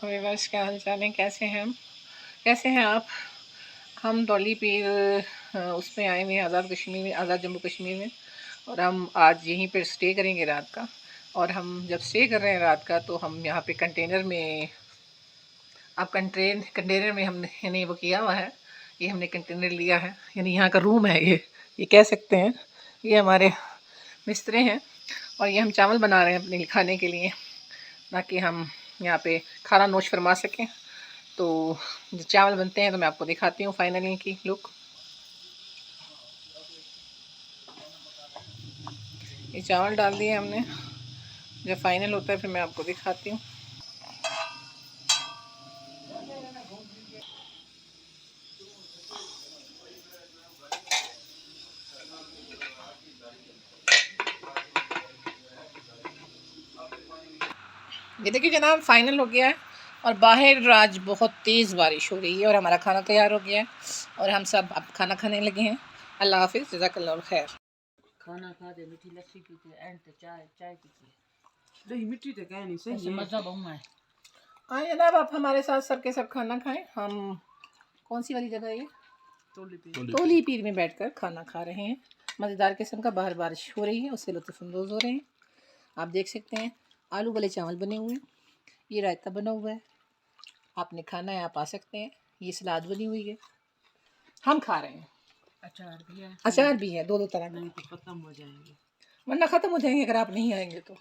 Viewers, क्या हाल चाल है, कैसे हैं हम, कैसे हैं आप। हम दौली पीर उसमें आए हुए हैं, आज़ाद कश्मीर में, आज़ाद जम्मू कश्मीर में। और हम आज यहीं पर स्टे करेंगे रात का। और हम जब स्टे कर रहे हैं रात का, तो हम यहाँ पे कंटेनर में, अब कंटेनर में हमने वो किया हुआ है। ये हमने कंटेनर लिया है, यानी यहाँ का रूम है ये कह सकते हैं। ये हमारे बिस्तरे हैं और ये हम चावल बना रहे हैं अपने खाने के लिए, ताकि हम यहाँ पे खाना नोश फरमा सकें। तो जो चावल बनते हैं तो मैं आपको दिखाती हूँ फाइनली की लुक। ये चावल डाल दिए हमने, जब फाइनल होता है फिर मैं आपको दिखाती हूँ। ये देखिए जनाब, फाइनल हो गया है और बाहर आज बहुत तेज़ बारिश हो रही है और हमारा खाना तैयार हो गया है और हम सब अब खाना खाने लगे हैं। अल्लाह हाफिज़, जज़ाकल्लाह खैर। खाना खाते, मीठी लस्सी पीते, एंड तो चाय पीते। दही मिट्टी तो कहनी सही है, मज़ा बहुत है। आए जनाब, आप हमारे साथ सब के सब खाना खाएं। हम कौन सी वाली जगह है ये, तोली पीर में बैठकर खाना खा रहे हैं। मज़ेदार किस्म का, बाहर बारिश हो रही है, उससे लुत्फ़अंदोज़ हो रहे हैं। आप देख सकते हैं आलू वाले चावल बने हुए हैं, ये रायता बना हुआ है। आपने खाना है आप आ सकते हैं। ये सलाद बनी हुई है, हम खा रहे हैं। अचार भी है, दो तरह का। नहीं तो ख़त्म हो जाएंगे, वरना ख़त्म हो जाएंगे अगर आप नहीं आएंगे तो।